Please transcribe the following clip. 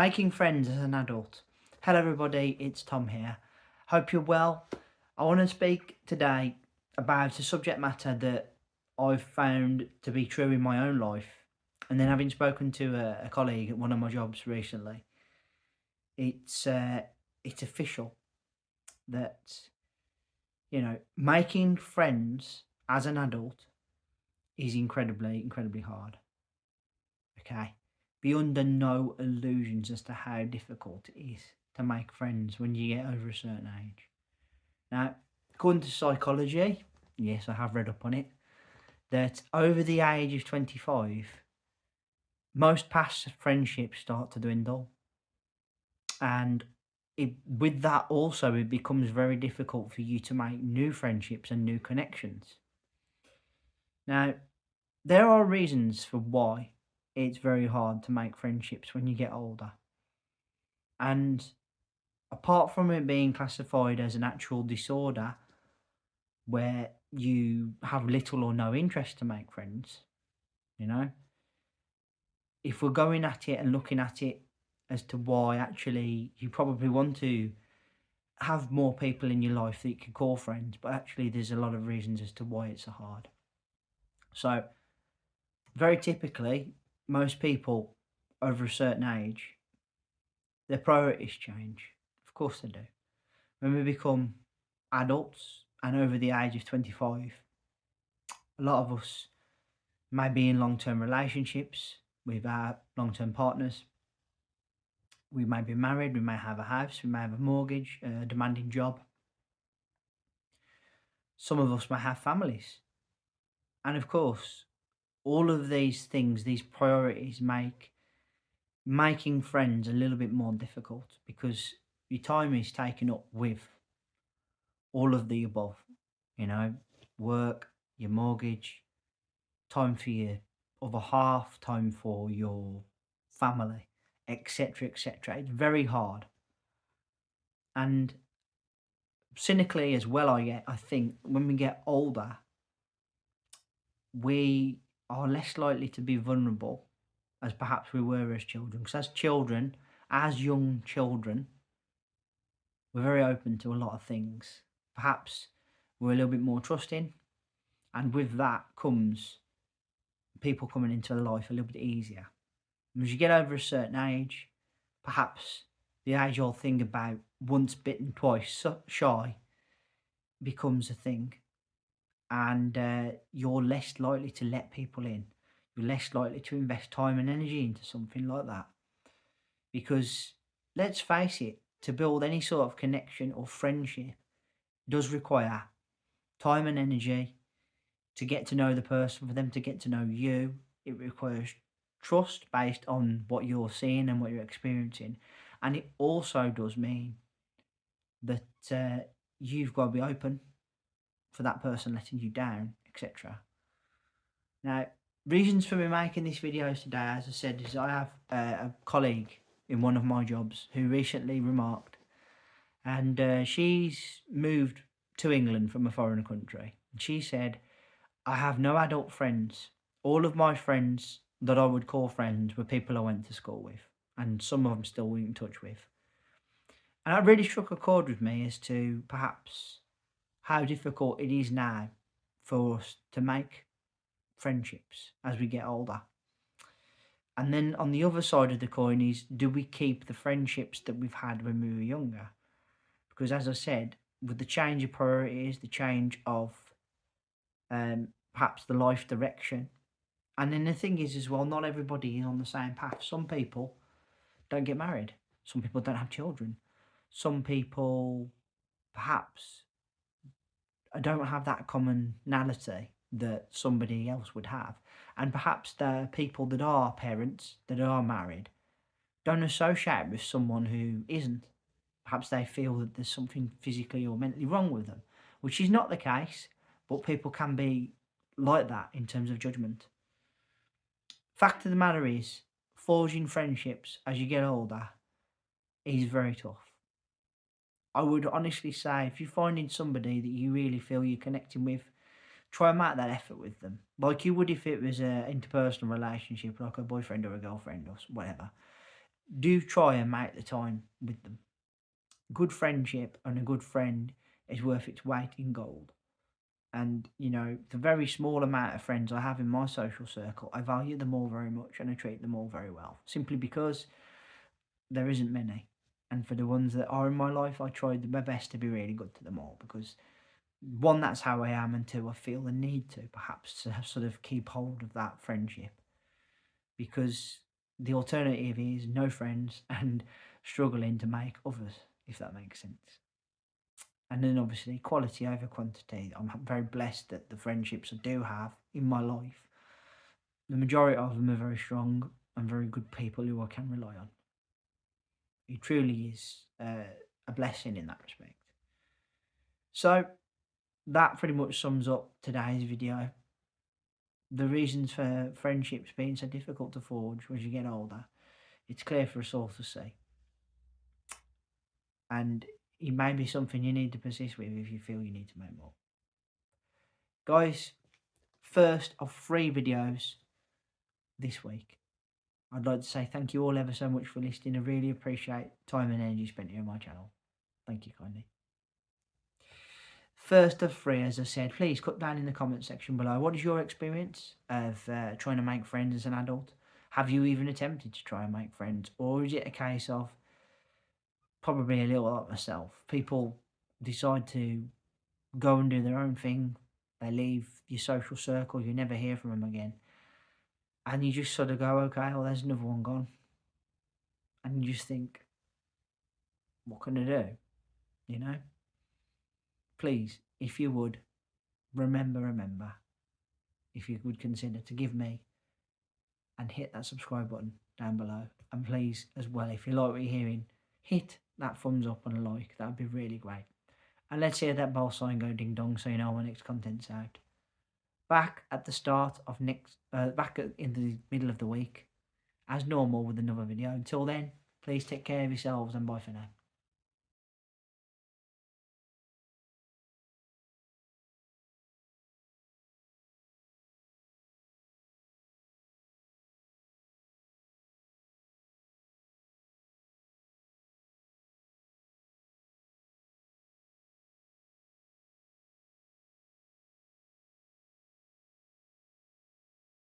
Making friends as an adult. Hello, everybody, it's Tom here. Hope you're well. I want to speak today about a subject matter that I've found to be true in my own life. And then, having spoken to a colleague at one of my jobs recently, it's uh, it's official that making friends as an adult is incredibly hard. Okay, be under no illusions as to how difficult it is to make friends when you get over a certain age. Now, according to psychology, yes, I have read up on it, that over the age of 25, most past friendships start to dwindle. And with that, also, it becomes very difficult for you to make new friendships and new connections. Now, there are reasons for why it's very hard to make friendships when you get older. And apart from it being classified as an actual disorder where you have little or no interest to make friends, you know, if we're going at it and looking at it as to why actually you probably want to have more people in your life that you can call friends, but actually there's a lot of reasons as to why it's so hard. So, very typically, most people over a certain age, their priorities change. Of course they do. When we become adults and over the age of 25, a lot of us may be in long term relationships with our long term partners. We may be married, we may have a house, we may have a mortgage, a demanding job. Some of us may have families. And of course, all of these things, these priorities, make making friends a little bit more difficult because your time is taken up with all of the above, you know, work, your mortgage, time for your other half, time for your family, etc., etc. It's very hard. And cynically as well, I think when we get older, we are less likely to be vulnerable as perhaps we were as children. Because as children, as young children, we're very open to a lot of things. Perhaps we're a little bit more trusting, and with that comes people coming into life a little bit easier. And as you get over a certain age, perhaps the age old thing about once bitten, twice shy becomes a thing, and you're less likely to let people in. You're less likely to invest time and energy into something like that. Because let's face it, to build any sort of connection or friendship does require time and energy to get to know the person, for them to get to know you. It requires trust based on what you're seeing and what you're experiencing. And it also does mean that you've got to be open for that person letting you down, etc. Now, reasons for me making this video today, as I said, is I have a colleague in one of my jobs who recently remarked, and she's moved to England from a foreign country. And she said, I have no adult friends. All of my friends that I would call friends were people I went to school with, and some of them still in touch with. And that really struck a chord with me as to perhaps how difficult it is now for us to make friendships as we get older. And then on the other side of the coin is, do we keep the friendships that we've had when we were younger? Because as I said, with the change of priorities, the change of perhaps the life direction, and then the thing is as well, not everybody is on the same path. Some people don't get married. Some people don't have children. Some people perhaps don't have that commonality that somebody else would have. And perhaps the people that are parents, that are married, don't associate with someone who isn't. Perhaps they feel that there's something physically or mentally wrong with them, which is not the case, but people can be like that in terms of judgment. Fact of the matter is, forging friendships as you get older is very tough. I would honestly say if you're finding somebody that you really feel you're connecting with, try and make that effort with them. Like you would if it was an interpersonal relationship, like a boyfriend or a girlfriend or whatever. do try and make the time with them. Good friendship and a good friend is worth its weight in gold. And, the very small amount of friends I have in my social circle, I value them all very much and I treat them all very well, simply because there isn't many. And for the ones that are in my life, I try my best to be really good to them all because, one, that's how I am, and two, I feel the need to perhaps to sort of keep hold of that friendship, because the alternative is no friends and struggling to make others, if that makes sense. And then obviously quality over quantity. I'm very blessed that the friendships I do have in my life, the majority of them are very strong and very good people who I can rely on. It truly is a blessing in that respect. So that pretty much sums up today's video. The reasons for friendships being so difficult to forge as you get older, it's clear for us all to see. And it may be something you need to persist with if you feel you need to make more. Guys, first of 3 videos this week. I'd like to say thank you all ever so much for listening. I really appreciate time and energy spent here on my channel. Thank you kindly. First of 3, as I said, please put down in the comment section below, what is your experience of trying to make friends as an adult? Have you even attempted to try and make friends? Or is it a case of, probably a little like myself, people decide to go and do their own thing, they leave your social circle, you never hear from them again, and you just sort of go, okay, well, there's another one gone. And you just think, what can I do? Please, if you would, remember, if you would consider to give me and hit that subscribe button down below. And please, as well, if you like what you're hearing, hit that thumbs up and a like. That would be really great. And let's hear that bell sign go ding dong so you know when next content's out. Back at the start of in the middle of the week, as normal with another video. Until then, please take care of yourselves and bye for now.